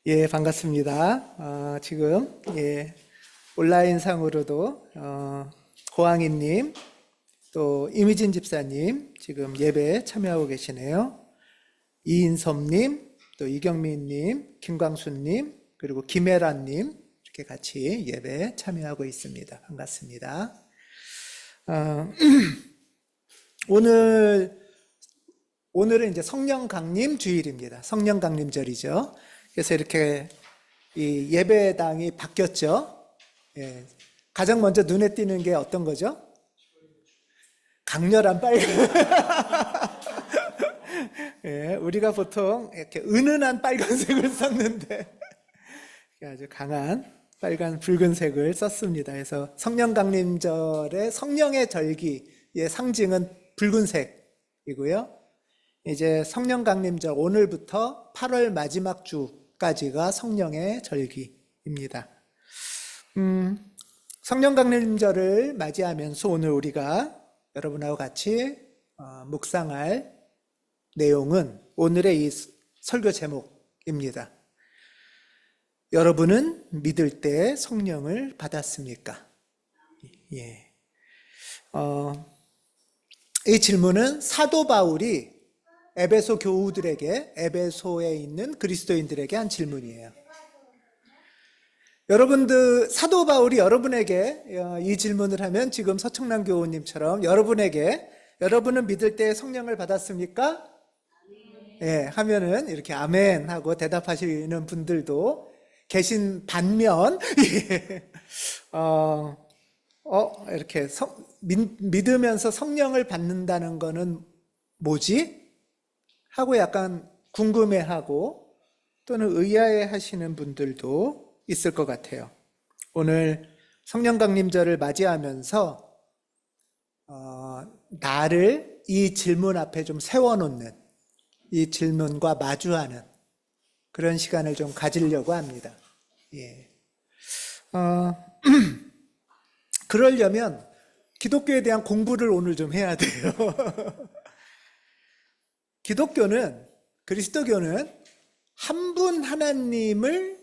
예, 반갑습니다. 지금 온라인상으로도 고항이님 또 이미진 집사님 지금 예배에 참여하고 계시네요. 이인섭님, 또 이경민님, 김광수님, 그리고 김혜란님 이렇게 같이 예배에 참여하고 있습니다. 반갑습니다. 오늘은 이제 성령 강림 주일입니다. 성령 강림절이죠. 그래서 이렇게 이 예배당이 바뀌었죠. 예. 가장 먼저 눈에 띄는 게 어떤 거죠? 강렬한 빨간. 예, 우리가 보통 이렇게 은은한 빨간색을 썼는데 아주 강한 빨간 붉은색을 썼습니다. 그래서 성령 강림절의 성령의 절기의 상징은 붉은색이고요. 이제 성령 강림절 오늘부터 8월 마지막 주까지가 성령의 절기입니다. 성령 강림절을 맞이하면서 오늘 우리가 여러분하고 같이 묵상할 내용은 오늘의 이 설교 제목입니다. 여러분은 믿을 때 성령을 받았습니까? 예. 이 질문은 사도 바울이 에베소 교우들에게, 에베소에 있는 그리스도인들에게 한 질문이에요. 여러분들, 사도 바울이 여러분에게 이 질문을 하면 지금 서청란 교우님처럼 여러분은 믿을 때 성령을 받았습니까? 예, 하면은 이렇게 아멘 하고 대답하시는 분들도 계신 반면, 이렇게 믿으면서 성령을 받는다는 거는 뭐지? 하고 약간 궁금해하고 또는 의아해 하시는 분들도 있을 것 같아요. 오늘 성령 강림절을 맞이하면서 나를 이 질문 앞에 좀 세워놓는, 이 질문과 마주하는 그런 시간을 좀 가지려고 합니다. 예. 그러려면 기독교에 대한 공부를 오늘 좀 해야 돼요. 그리스도교는 한 분 하나님을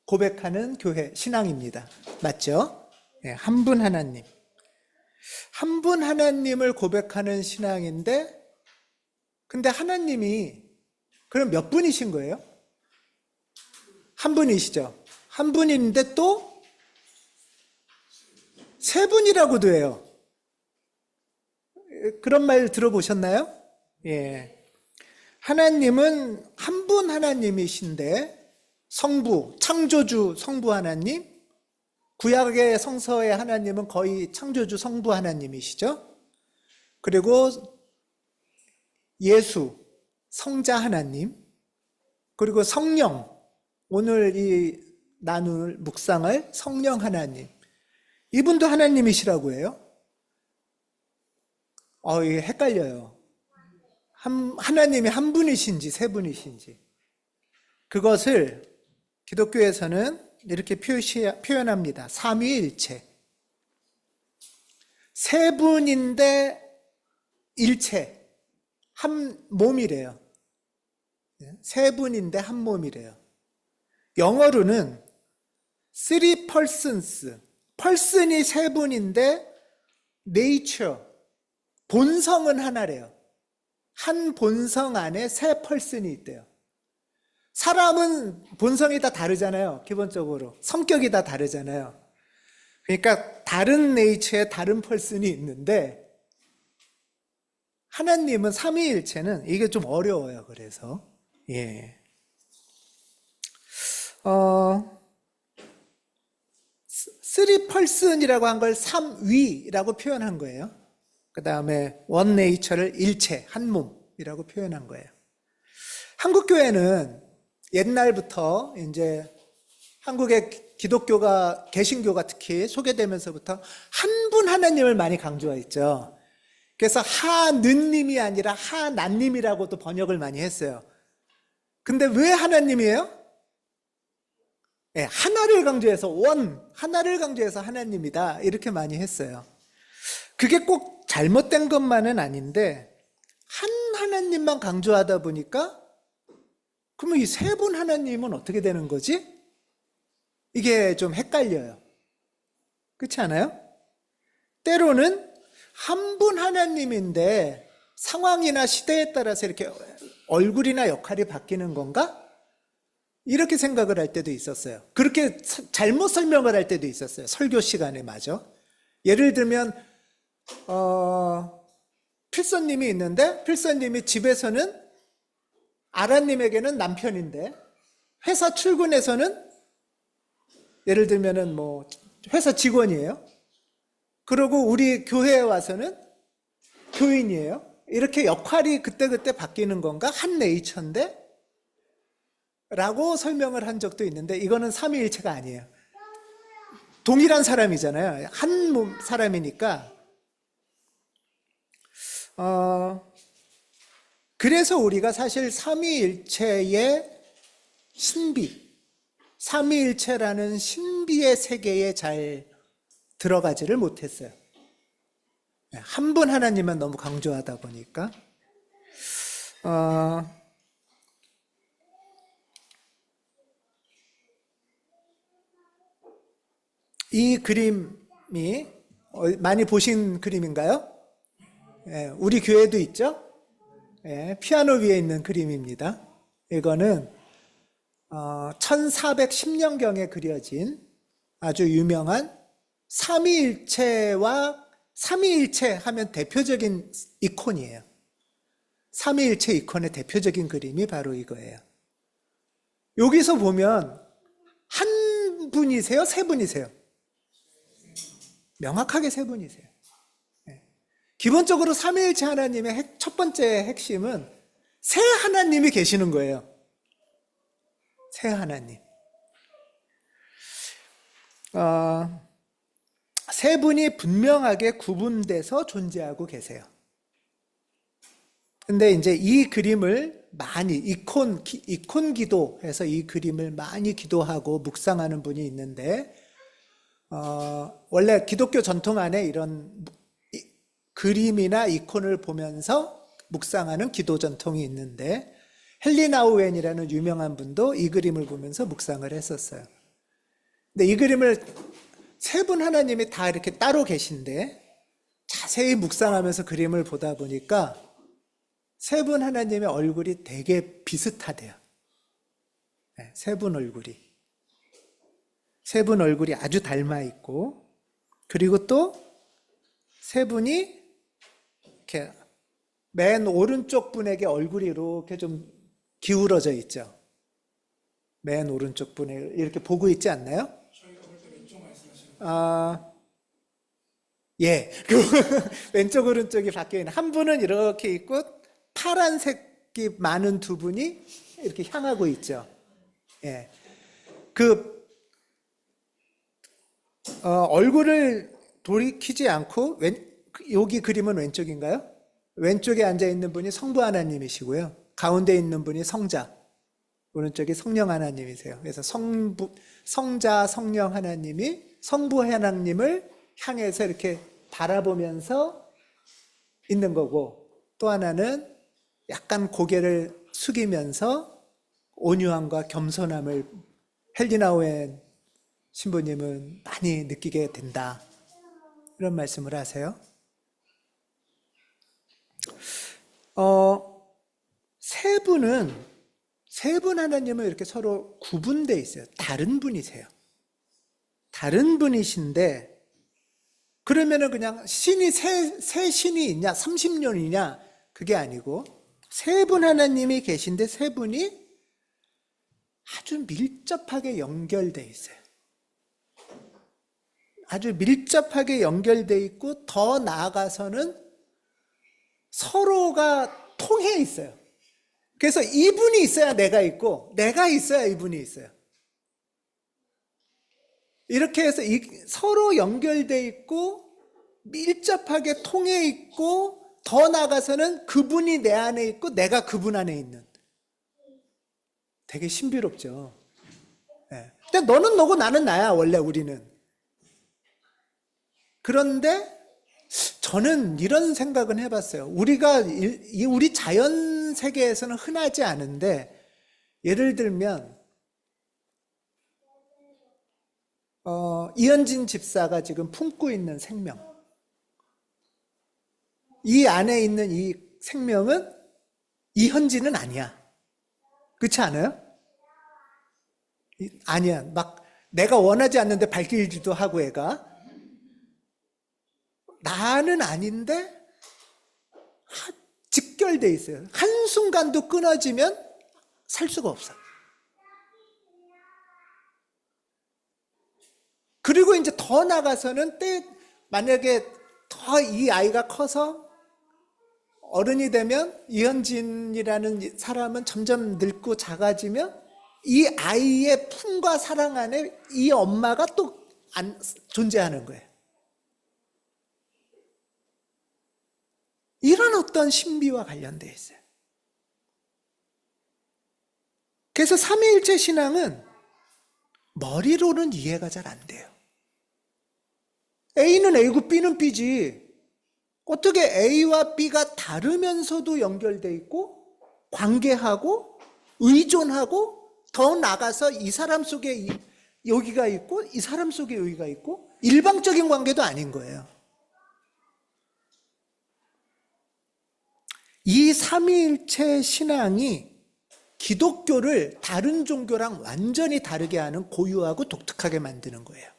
고백하는 교회, 신앙입니다. 맞죠? 네, 한 분 하나님. 한 분 하나님을 고백하는 신앙인데, 근데 하나님이 그럼 몇 분이신 거예요? 한 분이시죠? 한 분인데 또 세 분이라고도 해요. 그런 말 들어보셨나요? 예. 하나님은 한 분 하나님이신데 성부, 창조주 성부 하나님, 구약의 성서의 하나님은 거의 창조주 성부 하나님이시죠. 그리고 예수, 성자 하나님, 그리고 성령, 오늘 이 나눌 묵상할 성령 하나님, 이분도 하나님이시라고 해요. 이게 헷갈려요. 하나님이 한 분이신지 세 분이신지. 그것을 기독교에서는 이렇게 표현합니다. 삼위일체. 세 분인데 일체. 한 몸이래요. 세 분인데 한 몸이래요. 영어로는 three persons. person이 세 분인데 nature. 본성은 하나래요. 한 본성 안에 세 펄슨이 있대요. 사람은 본성이 다 다르잖아요. 기본적으로 성격이 다 다르잖아요. 그러니까 다른 네이처에 다른 펄슨이 있는데 하나님은 삼위일체는 이게 좀 어려워요. 그래서 쓰리 펄슨이라고 한 걸 삼위라고 표현한 거예요. 그 다음에 원 네이처를 일체, 한 몸이라고 표현한 거예요. 한국교회는 옛날부터 이제 한국의 기독교가, 개신교가 특히 소개되면서부터 한 분 하나님을 많이 강조했죠. 그래서 하느님이 아니라 하나님이라고도 번역을 많이 했어요. 근데 왜 하나님이에요? 네, 하나를 강조해서 하나를 강조해서 하나님이다 이렇게 많이 했어요. 그게 꼭 잘못된 것만은 아닌데 한 하나님만 강조하다 보니까 그러면 이 세 분 하나님은 어떻게 되는 거지? 이게 좀 헷갈려요. 그렇지 않아요? 때로는 한 분 하나님인데 상황이나 시대에 따라서 이렇게 얼굴이나 역할이 바뀌는 건가? 이렇게 생각을 할 때도 있었어요. 그렇게 잘못 설명을 할 때도 있었어요. 설교 시간에 마저. 예를 들면 필서님이 있는데 필서님이 집에서는 아라님에게는 남편인데 회사 출근해서는 예를 들면은 뭐 회사 직원이에요. 그리고 우리 교회에 와서는 교인이에요. 이렇게 역할이 그때그때 바뀌는 건가? 한 네이처인데? 라고 설명을 한 적도 있는데 이거는 삼위일체가 아니에요. 동일한 사람이잖아요. 한 몸 사람이니까. 그래서 우리가 사실 삼위일체의 신비, 삼위일체라는 신비의 세계에 잘 들어가지를 못했어요. 한 분 하나님만 너무 강조하다 보니까. 이 그림이 많이 보신 그림인가요? 우리 교회도 있죠? 피아노 위에 있는 그림입니다. 이거는 1410년경에 그려진 아주 유명한 삼위일체와 삼위일체 하면 대표적인 이콘이에요. 삼위일체 이콘의 대표적인 그림이 바로 이거예요. 여기서 보면 한 분이세요? 세 분이세요? 명확하게 세 분이세요. 기본적으로 삼위일체 하나님의 첫 번째 핵심은 세 하나님이 계시는 거예요. 세 하나님. 세 분이 분명하게 구분돼서 존재하고 계세요. 근데 이제 이 그림을 많이 이콘 기도해서 이 그림을 많이 기도하고 묵상하는 분이 있는데 원래 기독교 전통 안에 이런 그림이나 이콘을 보면서 묵상하는 기도 전통이 있는데 헨리 나우엔이라는 유명한 분도 이 그림을 보면서 묵상을 했었어요. 근데 이 그림을 세 분 하나님이 다 이렇게 따로 계신데 자세히 묵상하면서 그림을 보다 보니까 세 분 하나님의 얼굴이 되게 비슷하대요. 세 분 얼굴이. 세 분 얼굴이 아주 닮아 있고 그리고 또 세 분이 이렇게 맨 오른쪽 분에게 얼굴이 이렇게 좀 기울어져 있죠. 맨 오른쪽 분에 이렇게 보고 있지 않나요? 예. 왼쪽 오른쪽이 바뀌어 있는 한 분은 이렇게 있고 파란색이 많은 두 분이 이렇게 향하고 있죠. 예. 얼굴을 돌이키지 않고 여기 그림은 왼쪽인가요? 왼쪽에 앉아 있는 분이 성부 하나님이시고요. 가운데 있는 분이 성자, 오른쪽이 성령 하나님이세요. 그래서 성자, 성령 하나님이 성부 하나님을 향해서 이렇게 바라보면서 있는 거고 또 하나는 약간 고개를 숙이면서 온유함과 겸손함을 헨리 나우엔 신부님은 많이 느끼게 된다. 이런 말씀을 하세요. 세 분 하나님은 이렇게 서로 구분되어 있어요. 다른 분이세요. 다른 분이신데 그러면은 그냥 신이 세 신이 있냐 30년이냐 그게 아니고 세 분 하나님이 계신데 세 분이 아주 밀접하게 연결되어 있어요. 아주 밀접하게 연결되어 있고 더 나아가서는 서로가 통해 있어요. 그래서 이분이 있어야 내가 있고 내가 있어야 이분이 있어요. 이렇게 해서 서로 연결되어 있고 밀접하게 통해 있고 더 나아가서는 그분이 내 안에 있고 내가 그분 안에 있는 되게 신비롭죠. 근데 너는 너고 나는 나야 원래 우리는. 그런데 저는 이런 생각은 해봤어요. 우리 자연 세계에서는 흔하지 않은데 예를 들면 이현진 집사가 지금 품고 있는 생명, 이 안에 있는 이 생명은 이현진은 아니야. 그렇지 않아요? 아니야. 막 내가 원하지 않는데 발길질도 하고 애가 나는 아닌데 직결돼 있어요. 한순간도 끊어지면 살 수가 없어. 그리고 이제 더 나가서는 만약에 더 이 아이가 커서 어른이 되면 이현진이라는 사람은 점점 늙고 작아지면 이 아이의 품과 사랑 안에 이 엄마가 또 존재하는 거예요. 이런 어떤 신비와 관련되어 있어요. 그래서 삼위일체 신앙은 머리로는 이해가 잘 안 돼요. A는 A고 B는 B지. 어떻게 A와 B가 다르면서도 연결되어 있고 관계하고 의존하고 더 나가서 이 사람 속에 여기가 있고 이 사람 속에 여기가 있고 일방적인 관계도 아닌 거예요. 이 삼위일체 신앙이 기독교를 다른 종교랑 완전히 다르게 하는 고유하고 독특하게 만드는 거예요.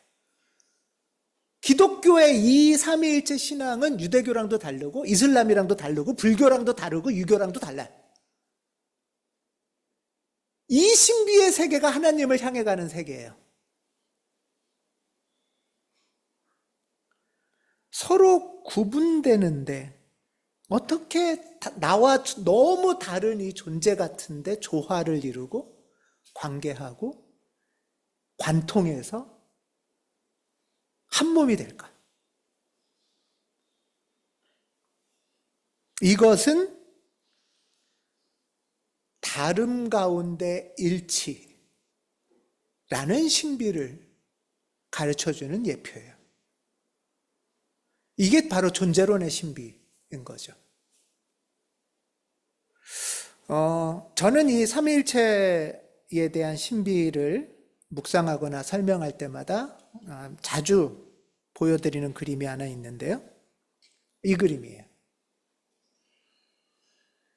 기독교의 이 삼위일체 신앙은 유대교랑도 다르고 이슬람이랑도 다르고 불교랑도 다르고 유교랑도 달라요. 이 신비의 세계가 하나님을 향해 가는 세계예요. 서로 구분되는데 어떻게 나와 너무 다른 이 존재 같은데 조화를 이루고 관계하고 관통해서 한 몸이 될까? 이것은 다름 가운데 일치라는 신비를 가르쳐주는 예표예요. 이게 바로 존재론의 신비인 거죠. 저는 이 삼위일체에 대한 신비를 묵상하거나 설명할 때마다 자주 보여드리는 그림이 하나 있는데요. 이 그림이에요.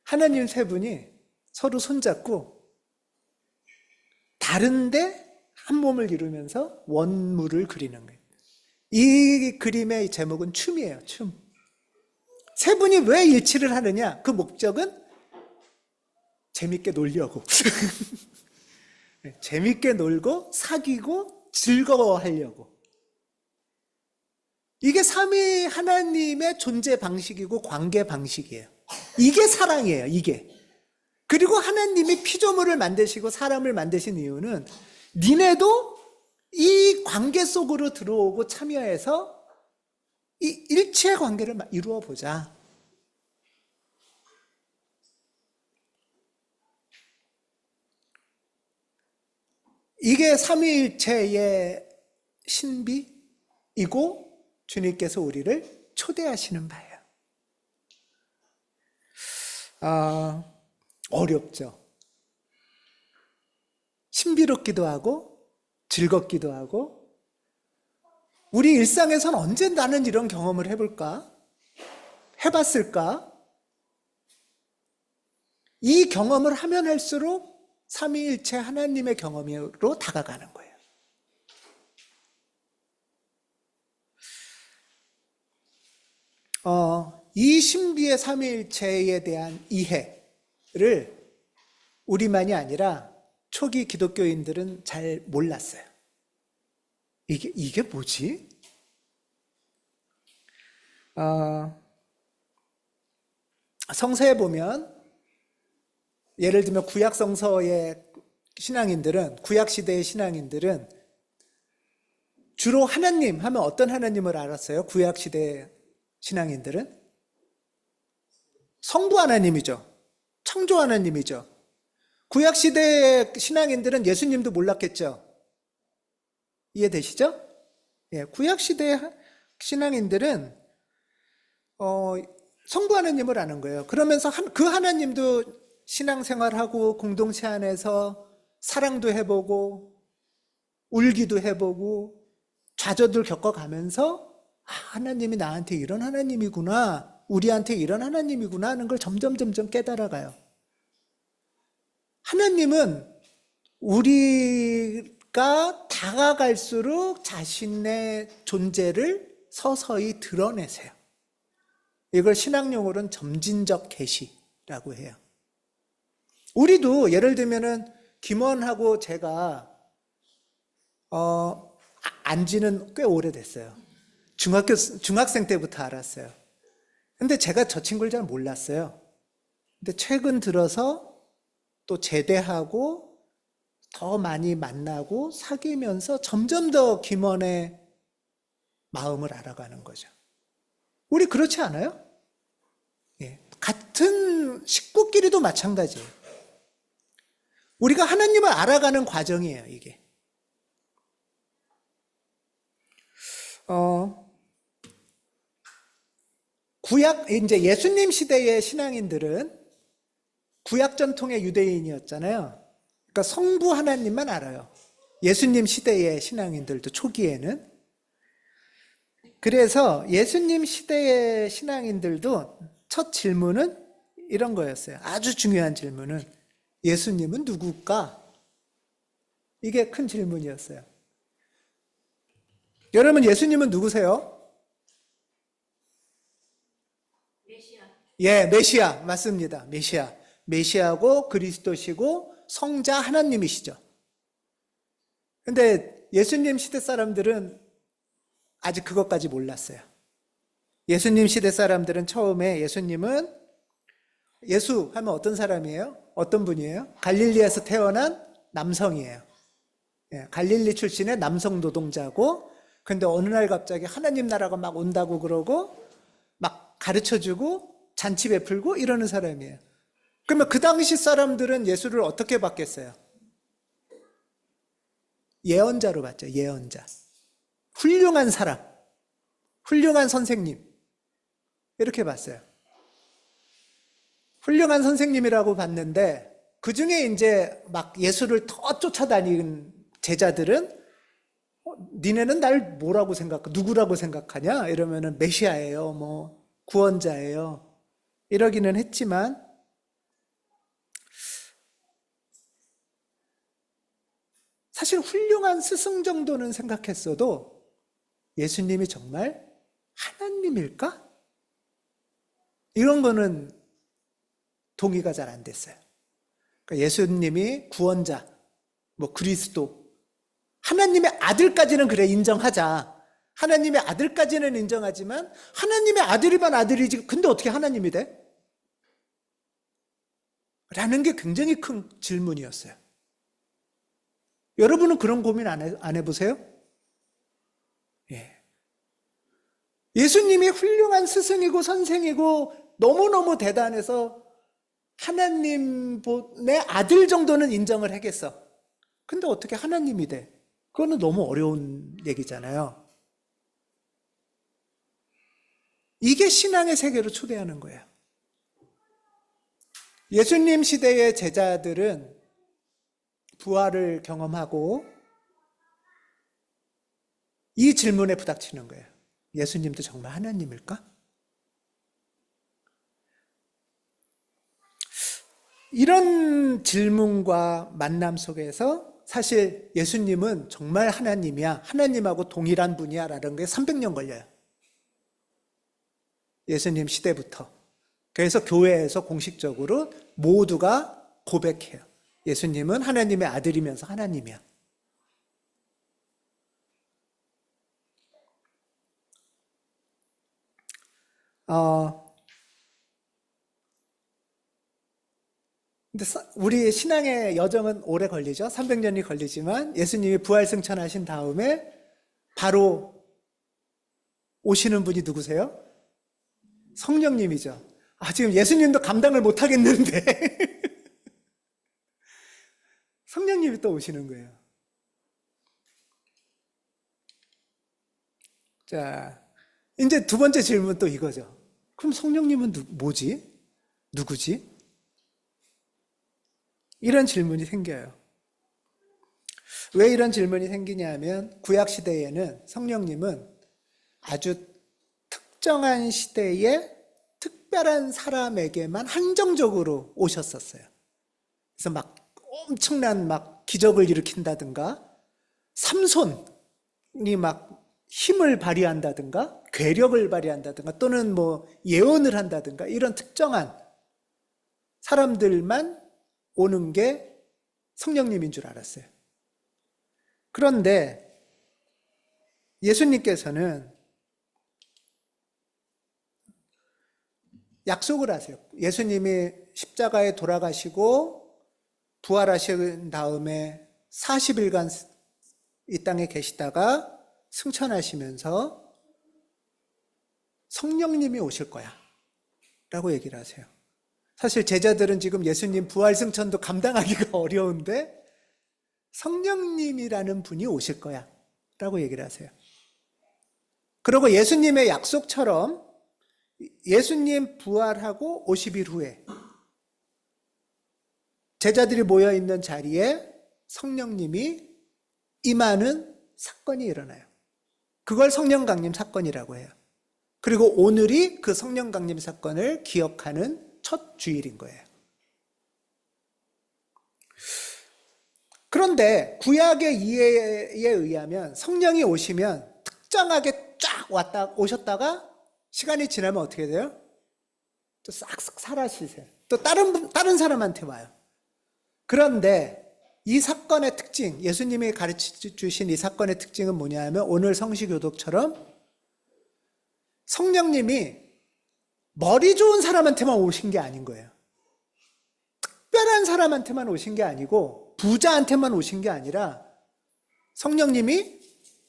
하나님 세 분이 서로 손잡고 다른데 한 몸을 이루면서 원물을 그리는 거예요. 이 그림의 제목은 춤이에요. 춤. 세 분이 왜 일치를 하느냐? 그 목적은 재밌게 놀려고. 재밌게 놀고 사귀고 즐거워하려고. 이게 삼위 하나님의 존재 방식이고 관계 방식이에요. 이게 사랑이에요. 이게. 그리고 하나님이 피조물을 만드시고 사람을 만드신 이유는 니네도 이 관계 속으로 들어오고 참여해서 이 일체의 관계를 이루어 보자. 이게 삼위일체의 신비이고 주님께서 우리를 초대하시는 바예요. 어렵죠. 신비롭기도 하고 즐겁기도 하고 우리 일상에선 언제 나는 이런 경험을 해볼까? 해봤을까? 이 경험을 하면 할수록 삼위일체 하나님의 경험으로 다가가는 거예요. 이 신비의 삼위일체에 대한 이해를 우리만이 아니라 초기 기독교인들은 잘 몰랐어요. 이게 뭐지? 성서에 보면 예를 들면 구약 성서의 신앙인들은 구약 시대의 신앙인들은 주로 하나님 하면 어떤 하나님을 알았어요? 구약 시대의 신앙인들은 성부 하나님이죠. 창조 하나님이죠. 구약 시대의 신앙인들은 예수님도 몰랐겠죠. 이해되시죠? 예, 구약 시대의 신앙인들은 성부 하나님을 아는 거예요. 그러면서 그 하나님도 신앙생활하고 공동체 안에서 사랑도 해보고 울기도 해보고 좌절들 겪어가면서 하나님이 나한테 이런 하나님이구나, 우리한테 이런 하나님이구나 하는 걸 점점 깨달아가요. 하나님은 우리가 다가갈수록 자신의 존재를 서서히 드러내세요. 이걸 신학용어로는 점진적 계시라고 해요. 우리도 예를 들면은 김원하고 제가 안지는 꽤 오래됐어요. 중학생 때부터 알았어요. 근데 제가 저 친구를 잘 몰랐어요. 근데 최근 들어서 또 제대하고 더 많이 만나고 사귀면서 점점 더 김원의 마음을 알아가는 거죠. 우리 그렇지 않아요? 예. 같은 식구끼리도 마찬가지예요. 우리가 하나님을 알아가는 과정이에요, 이게. 이제 예수님 시대의 신앙인들은 구약 전통의 유대인이었잖아요. 그러니까 성부 하나님만 알아요. 예수님 시대의 신앙인들도 초기에는. 그래서 예수님 시대의 신앙인들도 첫 질문은 이런 거였어요. 아주 중요한 질문은 예수님은 누굴까? 이게 큰 질문이었어요. 여러분, 예수님은 누구세요? 메시아. 예, 메시아. 맞습니다. 메시아. 메시아고 그리스도시고 성자 하나님이시죠. 근데 예수님 시대 사람들은 아직 그것까지 몰랐어요. 예수님 시대 사람들은 처음에 예수님은 예수 하면 어떤 사람이에요? 어떤 분이에요? 갈릴리에서 태어난 남성이에요. 예, 갈릴리 출신의 남성 노동자고, 근데 어느 날 갑자기 하나님 나라가 막 온다고 그러고 막 가르쳐주고 잔치 베풀고 이러는 사람이에요. 그러면 그 당시 사람들은 예수를 어떻게 봤겠어요? 예언자로 봤죠. 예언자. 훌륭한 사람, 훌륭한 선생님, 이렇게 봤어요. 훌륭한 선생님이라고 봤는데, 그 중에 이제 막 예수를 더 쫓아다니는 제자들은 니네는 날 뭐라고 누구라고 생각하냐? 이러면은 메시아예요, 뭐 구원자예요, 이러기는 했지만, 사실 훌륭한 스승 정도는 생각했어도 예수님이 정말 하나님일까? 이런 거는 동의가 잘 안 됐어요. 그러니까 예수님이 구원자, 뭐 그리스도, 하나님의 아들까지는 그래 인정하자. 하나님의 아들까지는 인정하지만 하나님의 아들이면 아들이지 근데 어떻게 하나님이 돼? 라는 게 굉장히 큰 질문이었어요. 여러분은 그런 고민 안 해보세요? 예. 예수님이 훌륭한 스승이고 선생이고 너무너무 대단해서 하나님의 아들 정도는 인정을 하겠어. 근데 어떻게 하나님이 돼? 그거는 너무 어려운 얘기잖아요. 이게 신앙의 세계로 초대하는 거예요. 예수님 시대의 제자들은 부활을 경험하고 이 질문에 부닥치는 거예요. 예수님도 정말 하나님일까? 이런 질문과 만남 속에서 사실 예수님은 정말 하나님이야, 하나님하고 동일한 분이야 라는 게 300년 걸려요. 예수님 시대부터. 그래서 교회에서 공식적으로 모두가 고백해요. 예수님은 하나님의 아들이면서 하나님이야. 근데 우리 신앙의 여정은 오래 걸리죠. 300년이 걸리지만 예수님이 부활 승천하신 다음에 바로 오시는 분이 누구세요? 성령님이죠. 지금 예수님도 감당을 못 하겠는데 성령님이 또 오시는 거예요. 자, 이제 두 번째 질문 또 이거죠. 그럼 성령님은 뭐지? 누구지? 이런 질문이 생겨요. 왜 이런 질문이 생기냐 하면 구약시대에는 성령님은 아주 특정한 시대에 특별한 사람에게만 한정적으로 오셨었어요. 그래서 막 엄청난 막 기적을 일으킨다든가 삼손이 막 힘을 발휘한다든가 괴력을 발휘한다든가 또는 뭐 예언을 한다든가 이런 특정한 사람들만 오는 게 성령님인 줄 알았어요. 그런데 예수님께서는 약속을 하세요. 예수님이 십자가에 돌아가시고 부활하신 다음에 40일간 이 땅에 계시다가 승천하시면서 성령님이 오실 거야 라고 얘기를 하세요. 사실 제자들은 지금 예수님 부활 승천도 감당하기가 어려운데 성령님이라는 분이 오실 거야 라고 얘기를 하세요. 그리고 예수님의 약속처럼 예수님 부활하고 50일 후에 제자들이 모여있는 자리에 성령님이 임하는 사건이 일어나요. 그걸 성령강림 사건이라고 해요. 그리고 오늘이 그 성령강림 사건을 기억하는 첫 주일인 거예요. 그런데 구약의 이해에 의하면 성령이 오시면 특정하게 쫙 오셨다가 시간이 지나면 어떻게 돼요? 또 싹싹 사라지세요. 또 다른 사람한테 와요. 그런데 이 사건의 특징, 예수님이 가르쳐 주신 이 사건의 특징은 뭐냐 하면 오늘 성시교독처럼 성령님이 머리 좋은 사람한테만 오신 게 아닌 거예요. 특별한 사람한테만 오신 게 아니고 부자한테만 오신 게 아니라 성령님이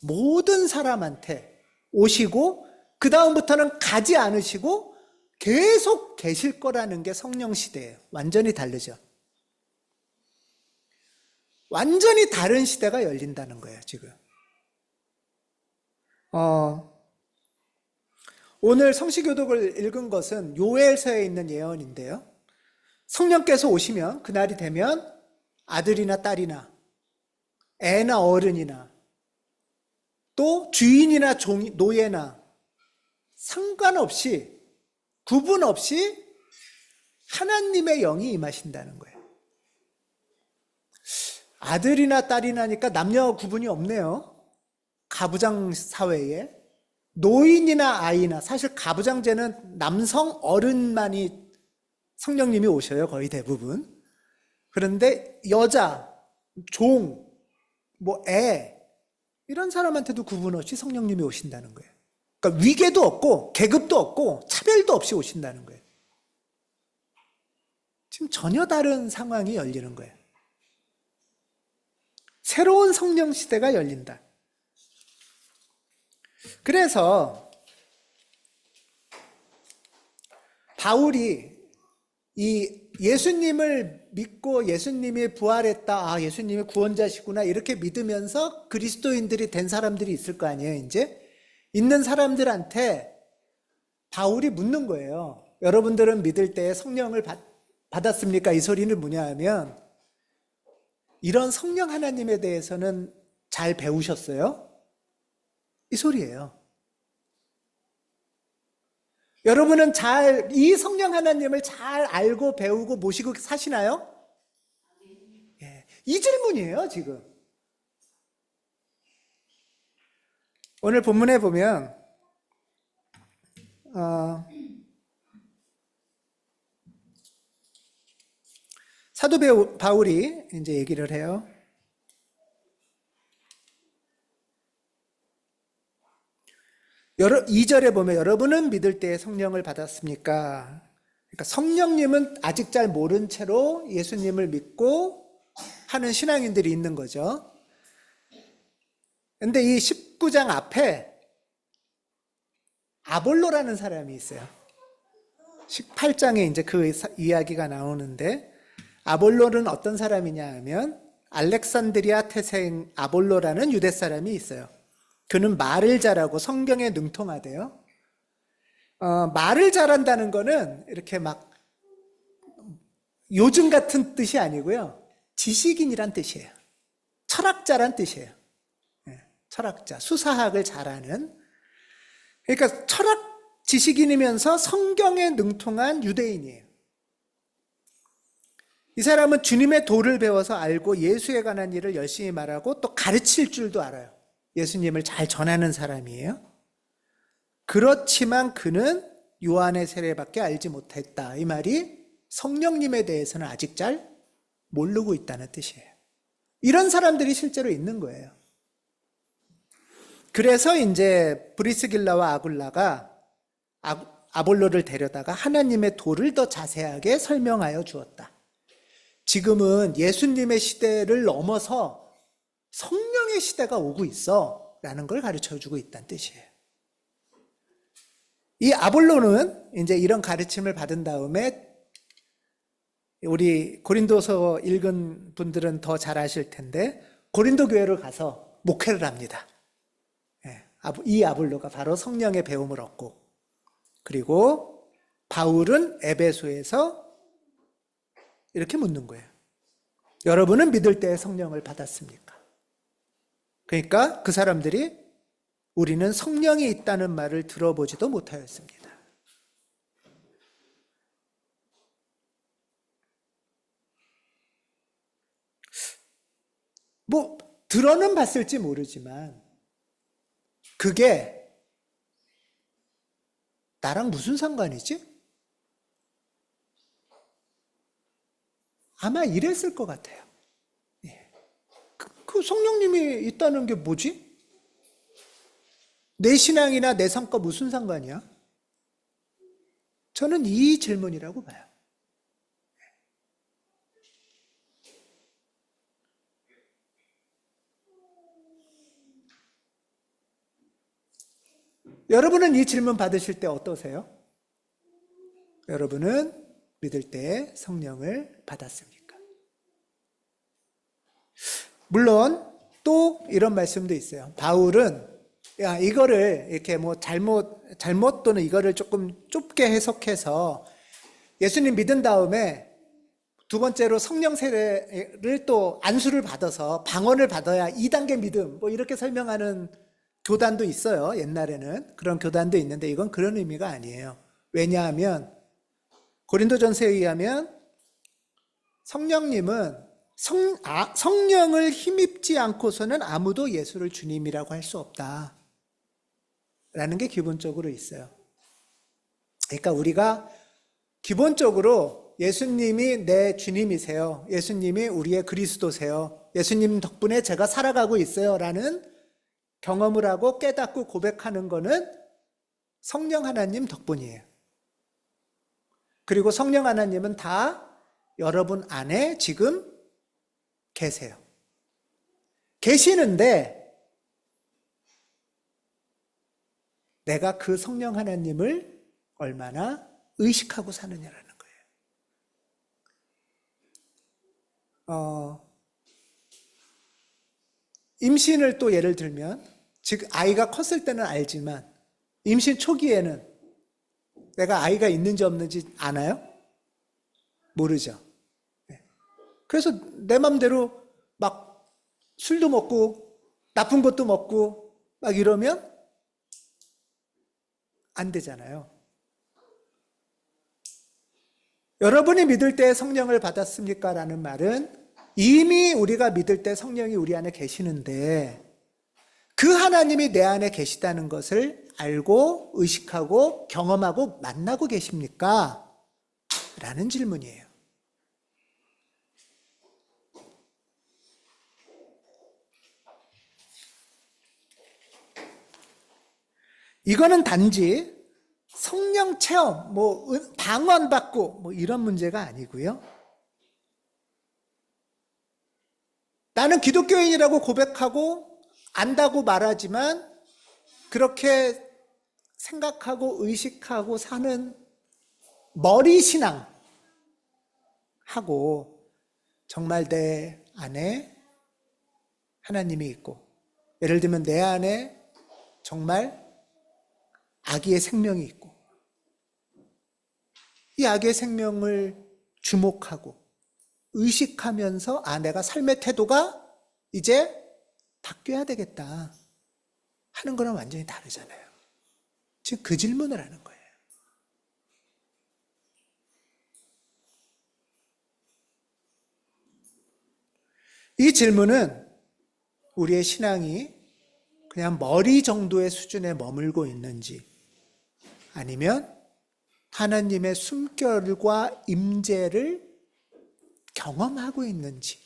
모든 사람한테 오시고 그 다음부터는 가지 않으시고 계속 계실 거라는 게 성령 시대예요. 완전히 다르죠. 완전히 다른 시대가 열린다는 거예요, 지금. 오늘 성시교독을 읽은 것은 요엘서에 있는 예언인데요. 성령께서 오시면 그날이 되면 아들이나 딸이나 애나 어른이나 또 주인이나 노예나 상관없이 구분 없이 하나님의 영이 임하신다는 거예요. 아들이나 딸이나니까 남녀 구분이 없네요. 가부장 사회에. 노인이나 아이나, 사실 가부장제는 남성 어른만이 성령님이 오셔요, 거의 대부분. 그런데 여자, 종, 뭐 애, 이런 사람한테도 구분 없이 성령님이 오신다는 거예요. 그러니까 위계도 없고 계급도 없고 차별도 없이 오신다는 거예요. 지금 전혀 다른 상황이 열리는 거예요. 새로운 성령 시대가 열린다. 그래서 바울이 이 예수님을 믿고 예수님이 부활했다, 아 예수님이 구원자시구나 이렇게 믿으면서 그리스도인들이 된 사람들이 있을 거 아니에요. 이제 있는 사람들한테 바울이 묻는 거예요. 여러분들은 믿을 때 성령을 받았습니까? 이 소리는 뭐냐 하면 이런 성령 하나님에 대해서는 잘 배우셨어요? 이 소리예요. 여러분은 이 성령 하나님을 잘 알고 배우고 모시고 사시나요? 예, 이 질문이에요, 지금. 오늘 본문에 보면 사도 바울이 이제 얘기를 해요. 2절에 보면 여러분은 믿을 때 성령을 받았습니까? 그러니까 성령님은 아직 잘 모른 채로 예수님을 믿고 하는 신앙인들이 있는 거죠. 근데 이 19장 앞에 아볼로라는 사람이 있어요. 18장에 이제 그 이야기가 나오는데 아볼로는 어떤 사람이냐 하면 알렉산드리아 태생 아볼로라는 유대 사람이 있어요. 그는 말을 잘하고 성경에 능통하대요. 말을 잘한다는 거는 이렇게 막 요즘 같은 뜻이 아니고요. 지식인이란 뜻이에요. 철학자란 뜻이에요. 철학자, 수사학을 잘하는. 그러니까 철학 지식인이면서 성경에 능통한 유대인이에요. 이 사람은 주님의 도를 배워서 알고 예수에 관한 일을 열심히 말하고 또 가르칠 줄도 알아요. 예수님을 잘 전하는 사람이에요. 그렇지만 그는 요한의 세례밖에 알지 못했다. 이 말이 성령님에 대해서는 아직 잘 모르고 있다는 뜻이에요. 이런 사람들이 실제로 있는 거예요. 그래서 이제 브리스길라와 아굴라가 아볼로를 데려다가 하나님의 도를 더 자세하게 설명하여 주었다. 지금은 예수님의 시대를 넘어서 성령의 시대가 오고 있어 라는 걸 가르쳐 주고 있다는 뜻이에요. 이 아볼로는 이제 이런 가르침을 받은 다음에 우리 고린도서 읽은 분들은 더 잘 아실 텐데 고린도 교회를 가서 목회를 합니다. 이 아볼로가 바로 성령의 배움을 얻고, 그리고 바울은 에베소에서 이렇게 묻는 거예요. 여러분은 믿을 때 성령을 받았습니까? 그러니까 그 사람들이 우리는 성령이 있다는 말을 들어보지도 못하였습니다. 뭐 들어는 봤을지 모르지만 그게 나랑 무슨 상관이지? 아마 이랬을 것 같아요. 그 성령님이 있다는 게 뭐지? 내 신앙이나 내 성과 무슨 상관이야? 저는 이 질문이라고 봐요. 여러분은 이 질문 받으실 때 어떠세요? 여러분은 믿을 때 성령을 받았습니까? 물론 또 이런 말씀도 있어요. 바울은 이거를 이렇게 뭐 잘못 또는 이거를 조금 좁게 해석해서 예수님 믿은 다음에 두 번째로 성령 세례를 또 안수를 받아서 방언을 받아야 2단계 믿음 뭐 이렇게 설명하는 교단도 있어요. 옛날에는 그런 교단도 있는데 이건 그런 의미가 아니에요. 왜냐하면 고린도전서에 의하면 성령님은 성령을 힘입지 않고서는 아무도 예수를 주님이라고 할 수 없다 라는 게 기본적으로 있어요. 그러니까 우리가 기본적으로 예수님이 내 주님이세요, 예수님이 우리의 그리스도세요, 예수님 덕분에 제가 살아가고 있어요 라는 경험을 하고 깨닫고 고백하는 거는 성령 하나님 덕분이에요. 그리고 성령 하나님은 다 여러분 안에 지금 계세요. 계시는데 내가 그 성령 하나님을 얼마나 의식하고 사느냐라는 거예요. 임신을 또 예를 들면, 즉 아이가 컸을 때는 알지만 임신 초기에는 내가 아이가 있는지 없는지 아나요? 모르죠. 그래서 내 맘대로 막 술도 먹고 나쁜 것도 먹고 막 이러면 안 되잖아요. 여러분이 믿을 때 성령을 받았습니까? 라는 말은 이미 우리가 믿을 때 성령이 우리 안에 계시는데 그 하나님이 내 안에 계시다는 것을 알고 의식하고 경험하고 만나고 계십니까? 라는 질문이에요. 이거는 단지 성령 체험, 뭐 방언 받고 뭐 이런 문제가 아니고요. 나는 기독교인이라고 고백하고 안다고 말하지만 그렇게 생각하고 의식하고 사는 머리 신앙 하고 정말 내 안에 하나님이 있고, 예를 들면 내 안에 정말 아기의 생명이 있고 이 아기의 생명을 주목하고 의식하면서 내가 삶의 태도가 이제 바뀌어야 되겠다 하는 거랑 완전히 다르잖아요. 지금 그 질문을 하는 거예요. 이 질문은 우리의 신앙이 그냥 머리 정도의 수준에 머물고 있는지 아니면 하나님의 숨결과 임재를 경험하고 있는지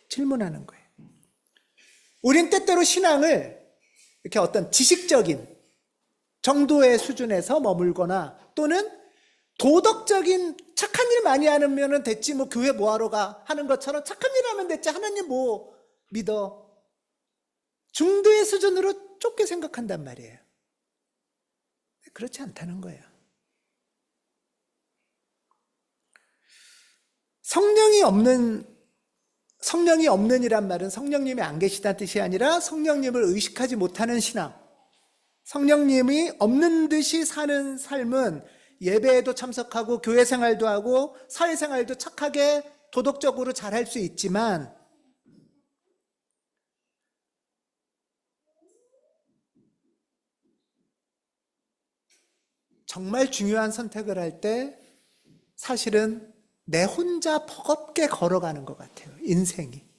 질문하는 거예요. 우린 때때로 신앙을 이렇게 어떤 지식적인 정도의 수준에서 머물거나 또는 도덕적인 착한 일 많이 하면 됐지 뭐 교회 뭐하러 가 하는 것처럼 착한 일 하면 됐지 하나님 뭐 믿어 중도의 수준으로 좁게 생각한단 말이에요. 그렇지 않다는 거예요. 성령이 없는이란 말은 성령님이 안 계시다는 뜻이 아니라 성령님을 의식하지 못하는 신앙, 성령님이 없는 듯이 사는 삶은 예배에도 참석하고 교회 생활도 하고 사회생활도 착하게 도덕적으로 잘할 수 있지만 정말 중요한 선택을 할 때 사실은 내 혼자 버겁게 걸어가는 것 같아요. 인생이.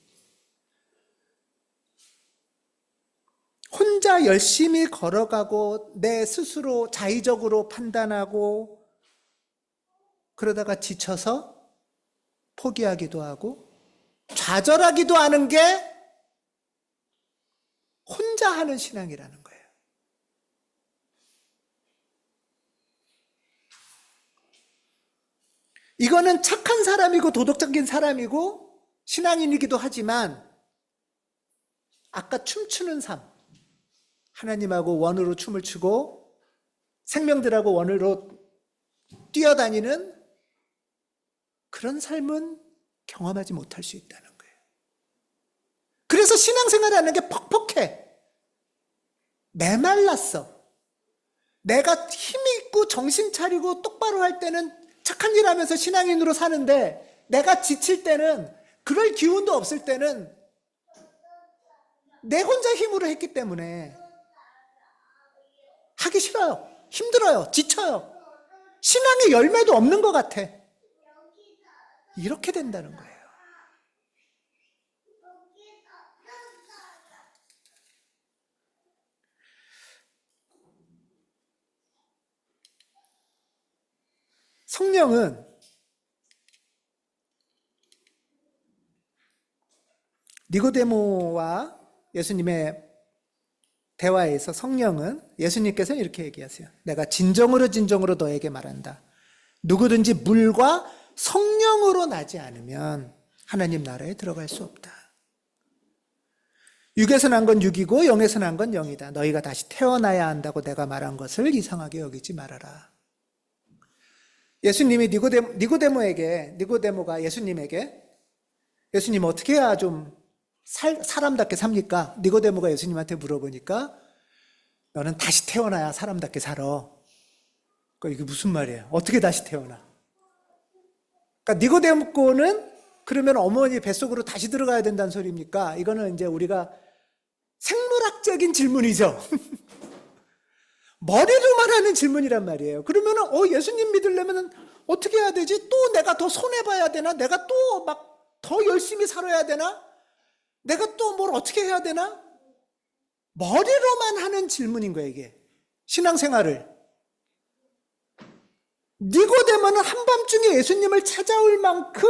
혼자 열심히 걸어가고 내 스스로 자의적으로 판단하고 그러다가 지쳐서 포기하기도 하고 좌절하기도 하는 게 혼자 하는 신앙이라는 거예요. 이거는 착한 사람이고 도덕적인 사람이고 신앙인이기도 하지만 아까 춤추는 삶, 하나님하고 원으로 춤을 추고 생명들하고 원으로 뛰어다니는 그런 삶은 경험하지 못할 수 있다는 거예요. 그래서 신앙생활하는 게 퍽퍽해. 메말랐어. 내가 힘이 있고 정신 차리고 똑바로 할 때는 착한 일 하면서 신앙인으로 사는데 내가 지칠 때는 그럴 기운도 없을 때는 내 혼자 힘으로 했기 때문에 하기 싫어요. 힘들어요. 지쳐요. 신앙의 열매도 없는 것 같아. 이렇게 된다는 거예요. 성령은 니고데모와 예수님의 대화에서 성령은 예수님께서는 이렇게 얘기하세요. 내가 진정으로 너에게 말한다. 누구든지 물과 성령으로 나지 않으면 하나님 나라에 들어갈 수 없다. 육에서 난 건 육이고 영에서 난 건 영이다. 너희가 다시 태어나야 한다고 내가 말한 것을 이상하게 여기지 말아라. 예수님이 니고데모가 예수님에게 예수님 어떻게 해야 좀 사람답게 삽니까? 니고데모가 예수님한테 물어보니까 너는 다시 태어나야 사람답게 살아. 그러니까 이게 무슨 말이에요? 어떻게 다시 태어나? 그러니까 니고데모는 그러면 어머니 뱃속으로 다시 들어가야 된다는 소리입니까? 이거는 이제 우리가 생물학적인 질문이죠. 머리로만 하는 질문이란 말이에요. 그러면 예수님 믿으려면 어떻게 해야 되지? 또 내가 더 손해봐야 되나? 내가 또 막 더 열심히 살아야 되나? 내가 또 뭘 어떻게 해야 되나? 머리로만 하는 질문인 거예요, 이게. 신앙생활을. 니고데모는 한밤중에 예수님을 찾아올 만큼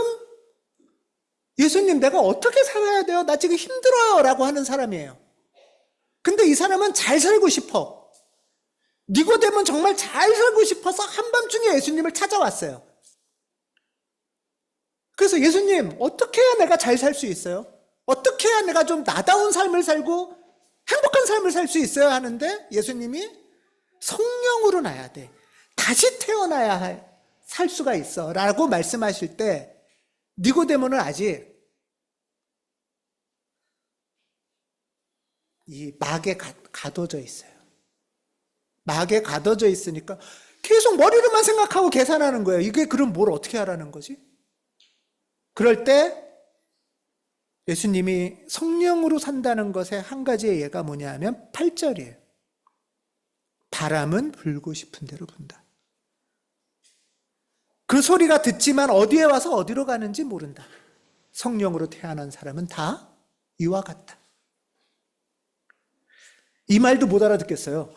예수님 내가 어떻게 살아야 돼요? 나 지금 힘들어요 라고 하는 사람이에요. 근데 이 사람은 잘 살고 싶어. 니고데모는 정말 잘 살고 싶어서 한밤중에 예수님을 찾아왔어요. 그래서 예수님 어떻게 해야 내가 잘 살 수 있어요? 어떻게 해야 내가 좀 나다운 삶을 살고 행복한 삶을 살 수 있어야 하는데 예수님이 성령으로 나야 돼. 다시 태어나야 살 수가 있어 라고 말씀하실 때 니고데모는 아직 이 막에 가둬져 있어요. 막에 가둬져 있으니까 계속 머리로만 생각하고 계산하는 거예요. 이게 그럼 뭘 어떻게 하라는 거지? 그럴 때 예수님이 성령으로 산다는 것의 한 가지의 예가 뭐냐 하면 8절이에요. 바람은 불고 싶은 대로 분다. 그 소리가 듣지만 어디에 와서 어디로 가는지 모른다. 성령으로 태어난 사람은 다 이와 같다. 이 말도 못 알아듣겠어요.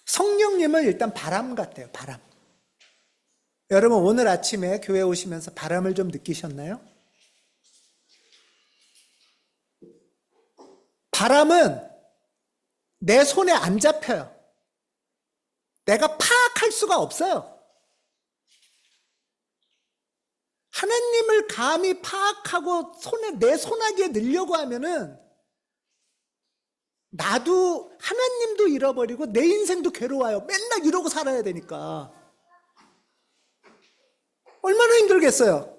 성령님은 일단 바람 같대요. 바람. 여러분 오늘 아침에 교회 오시면서 바람을 좀 느끼셨나요? 바람은 내 손에 안 잡혀요. 내가 파악할 수가 없어요. 하나님을 감히 파악하고 내 손아귀에 넣으려고 하면은 나도 하나님도 잃어버리고 내 인생도 괴로워요. 맨날 이러고 살아야 되니까. 얼마나 힘들겠어요.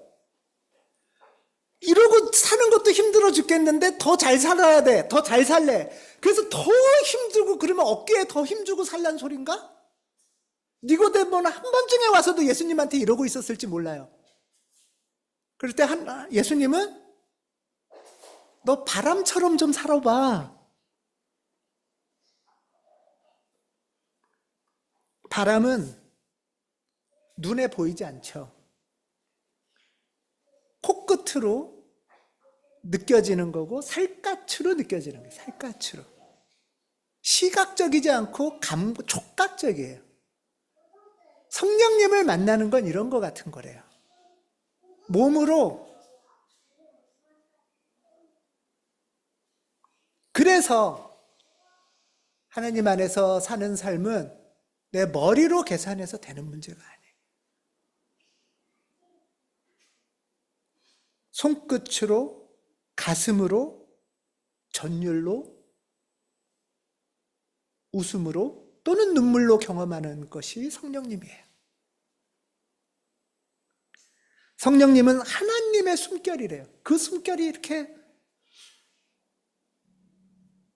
이러고 사는 것도 힘들어 죽겠는데 더 잘 살아야 돼. 더 잘 살래. 그래서 더 힘들고 그러면 어깨에 더 힘주고 살란 소린가? 니고데모는 한밤중에 와서도 예수님한테 이러고 있었을지 몰라요. 그럴 때 예수님은 너 바람처럼 좀 살아봐. 바람은 눈에 보이지 않죠. 코끝으로 느껴지는 거고 살갗으로 느껴지는 거예요. 살갗으로. 시각적이지 않고 촉각적이에요. 성령님을 만나는 건 이런 거 같은 거래요. 몸으로. 그래서 하나님 안에서 사는 삶은 내 머리로 계산해서 되는 문제가 아니에요. 손끝으로, 가슴으로, 전율로, 웃음으로 또는 눈물로 경험하는 것이 성령님이에요. 성령님은 하나님의 숨결이래요. 그 숨결이 이렇게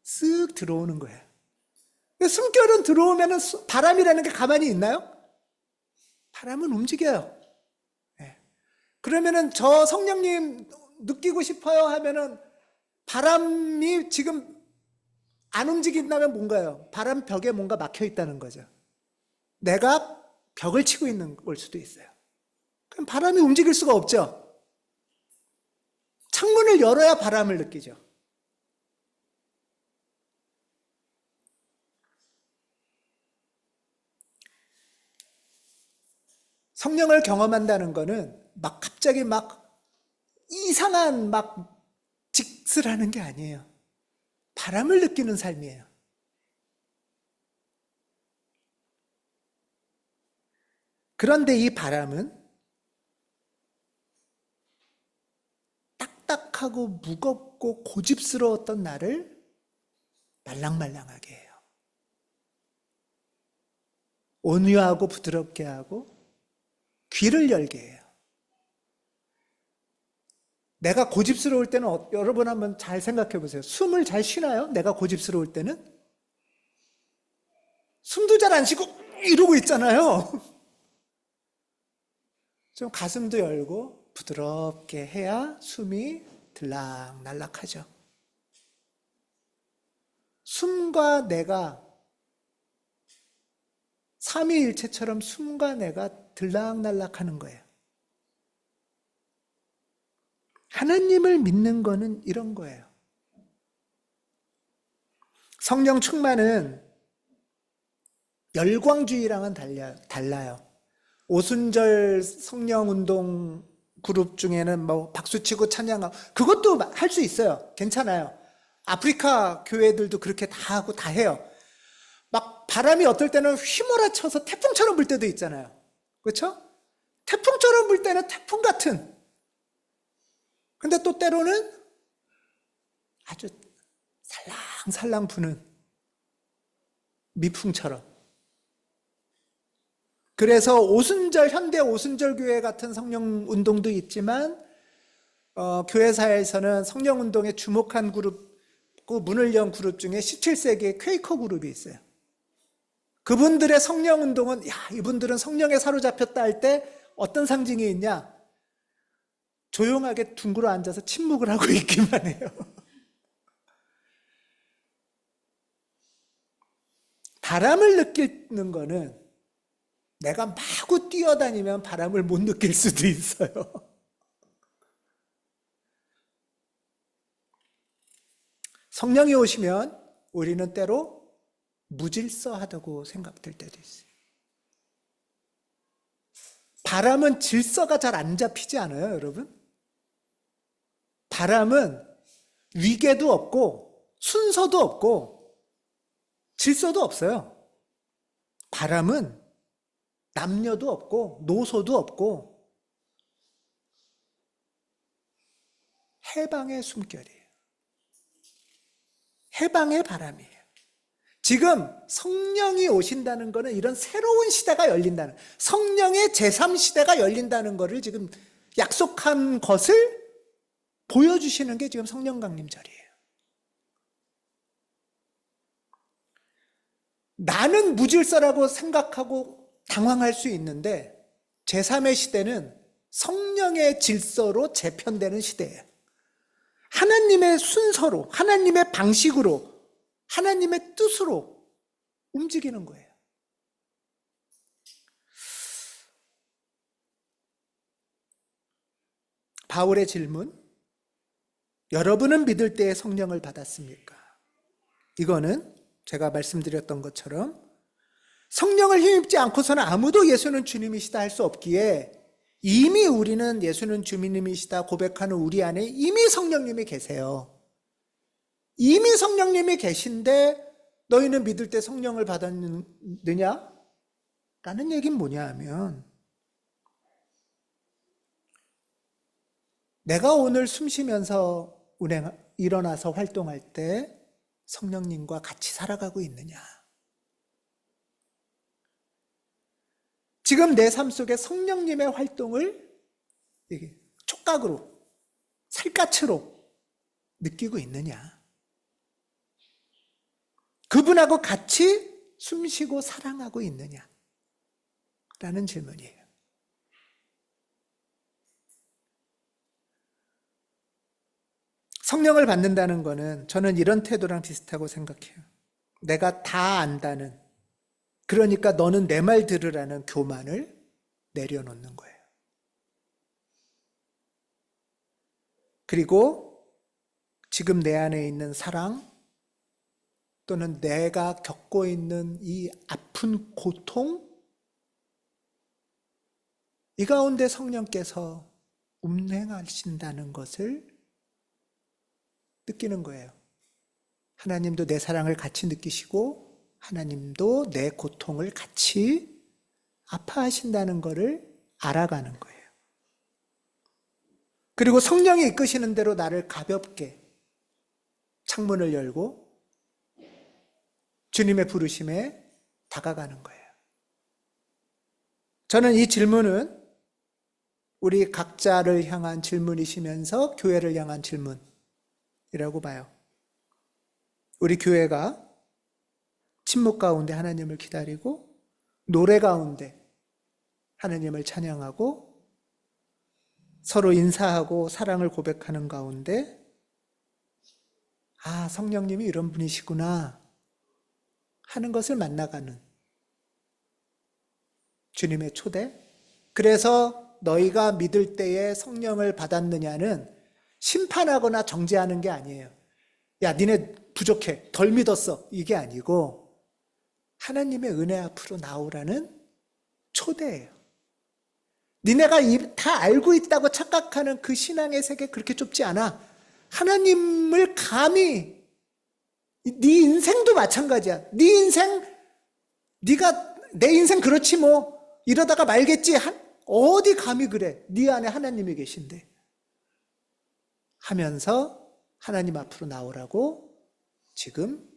쓱 들어오는 거예요. 숨결은 들어오면 바람이라는 게 가만히 있나요? 바람은 움직여요. 네. 그러면은 저 성령님 느끼고 싶어요 하면은 바람이 지금 안 움직인다면 뭔가요? 바람 벽에 뭔가 막혀 있다는 거죠. 내가 벽을 치고 있는 걸 수도 있어요. 그럼 바람이 움직일 수가 없죠. 창문을 열어야 바람을 느끼죠. 성령을 경험한다는 거는 막 갑자기 막 이상한 막 짓을 하는 게 아니에요. 바람을 느끼는 삶이에요. 그런데 이 바람은 딱딱하고 무겁고 고집스러웠던 나를 말랑말랑하게 해요. 온유하고 부드럽게 하고 귀를 열게 해요. 내가 고집스러울 때는 여러분 한번 잘 생각해 보세요. 숨을 잘 쉬나요? 내가 고집스러울 때는? 숨도 잘 안 쉬고 이러고 있잖아요. 좀 가슴도 열고 부드럽게 해야 숨이 들락날락하죠. 숨과 내가 삼위일체처럼 숨과 내가 들락날락하는 거예요. 하나님을 믿는 거는 이런 거예요. 성령 충만은 열광주의랑은 달라요. 오순절 성령운동 그룹 중에는 뭐 박수치고 찬양하고 그것도 할 수 있어요. 괜찮아요. 아프리카 교회들도 그렇게 다 하고 다 해요. 막 바람이 어떨 때는 휘몰아쳐서 태풍처럼 불 때도 있잖아요. 그렇죠? 태풍처럼 불 때는 태풍 같은. 근데 또 때로는 아주 살랑살랑 부는 미풍처럼. 그래서 현대 오순절 교회 같은 성령 운동도 있지만 교회사에서는 성령 운동에 주목한 그룹, 그 문을 연 그룹 중에 17세기의 퀘이커 그룹이 있어요. 그분들의 성령 운동은 야, 이분들은 성령에 사로잡혔다 할 때 어떤 상징이 있냐? 조용하게 둥그러 앉아서 침묵을 하고 있기만 해요. 바람을 느끼는 거는 내가 마구 뛰어다니면 바람을 못 느낄 수도 있어요. 성령이 오시면 우리는 때로 무질서하다고 생각될 때도 있어요. 바람은 질서가 잘 안 잡히지 않아요, 여러분? 바람은 위계도 없고 순서도 없고 질서도 없어요. 바람은 남녀도 없고 노소도 없고 해방의 숨결이에요. 해방의 바람이에요. 지금 성령이 오신다는 것은 이런 새로운 시대가 열린다는, 성령의 제3시대가 열린다는 것을 지금 약속한 것을 보여주시는 게 지금 성령 강림절이에요. 나는 무질서라고 생각하고 당황할 수 있는데 제3의 시대는 성령의 질서로 재편되는 시대예요. 하나님의 순서로, 하나님의 방식으로, 하나님의 뜻으로 움직이는 거예요. 바울의 질문, 여러분은 믿을 때에 성령을 받았습니까? 이거는 제가 말씀드렸던 것처럼 성령을 힘입지 않고서는 아무도 예수는 주님이시다 할 수 없기에 이미 우리는 예수는 주님이시다 고백하는 우리 안에 이미 성령님이 계세요. 이미 성령님이 계신데 너희는 믿을 때 성령을 받았느냐? 라는 얘기는 뭐냐 하면 내가 오늘 숨 쉬면서 일어나서 활동할 때 성령님과 같이 살아가고 있느냐? 지금 내 삶 속에 성령님의 활동을 촉각으로, 살갗으로 느끼고 있느냐? 그분하고 같이 숨쉬고 사랑하고 있느냐? 라는 질문이에요. 성령을 받는다는 거는 저는 이런 태도랑 비슷하고 생각해요. 내가 다 안다는, 그러니까 너는 내 말 들으라는 교만을 내려놓는 거예요. 그리고 지금 내 안에 있는 사랑 또는 내가 겪고 있는 이 아픈 고통, 이 가운데 성령께서 운행하신다는 것을 느끼는 거예요. 하나님도 내 사랑을 같이 느끼시고 하나님도 내 고통을 같이 아파하신다는 것을 알아가는 거예요. 그리고 성령이 이끄시는 대로 나를 가볍게 창문을 열고 주님의 부르심에 다가가는 거예요. 저는 이 질문은 우리 각자를 향한 질문이시면서 교회를 향한 질문이라고 봐요. 우리 교회가 침묵 가운데 하나님을 기다리고 노래 가운데 하나님을 찬양하고 서로 인사하고 사랑을 고백하는 가운데 아, 성령님이 이런 분이시구나 하는 것을 만나가는 주님의 초대. 그래서 너희가 믿을 때에 성령을 받았느냐는 심판하거나 정죄하는 게 아니에요. 야, 니네 부족해, 덜 믿었어, 이게 아니고 하나님의 은혜 앞으로 나오라는 초대예요. 니네가 다 알고 있다고 착각하는 그 신앙의 세계 그렇게 좁지 않아. 하나님을 감히, 네 인생도 마찬가지야. 네 인생, 네가 내 인생 그렇지 뭐 이러다가 말겠지. 어디 감히 그래. 네 안에 하나님이 계신데 하면서 하나님 앞으로 나오라고 지금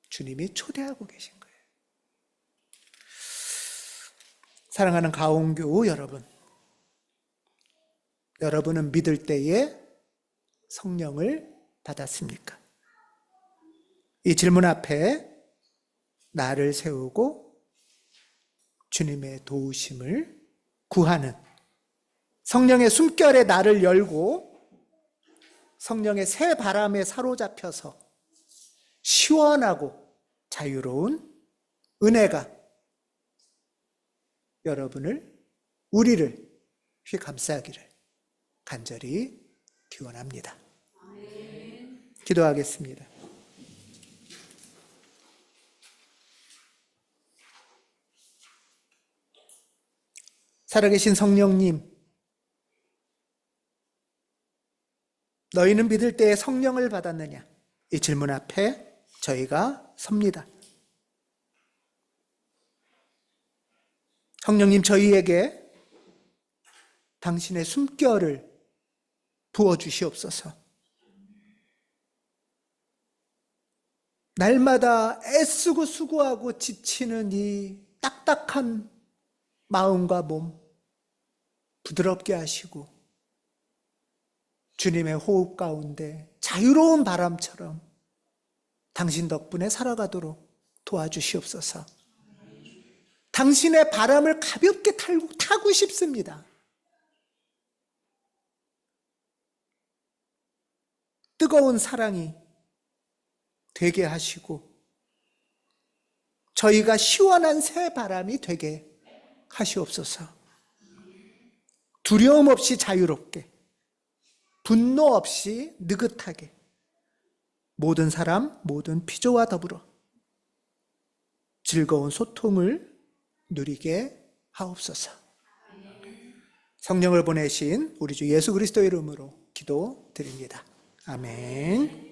주님이 초대하고 계신 거예요. 사랑하는 가온교우 여러분, 여러분은 믿을 때에 성령을 받았습니까? 이 질문 앞에 나를 세우고 주님의 도우심을 구하는, 성령의 숨결에 나를 열고 성령의 새 바람에 사로잡혀서 시원하고 자유로운 은혜가 여러분을, 우리를 휘감싸기를 간절히 기원합니다. 기도하겠습니다. 살아계신 성령님, 너희는 믿을 때에 성령을 받았느냐? 이 질문 앞에 저희가 섭니다. 성령님, 저희에게 당신의 숨결을 부어주시옵소서. 날마다 애쓰고 수고하고 지치는 이 딱딱한 마음과 몸 부드럽게 하시고 주님의 호흡 가운데 자유로운 바람처럼 당신 덕분에 살아가도록 도와주시옵소서. 당신의 바람을 가볍게 타고 싶습니다. 뜨거운 사랑이 되게 하시고 저희가 시원한 새 바람이 되게 하시옵소서. 두려움 없이 자유롭게, 분노 없이 느긋하게, 모든 사람, 모든 피조와 더불어 즐거운 소통을 누리게 하옵소서. 성령을 보내신 우리 주 예수 그리스도의 이름으로 기도드립니다. 아멘.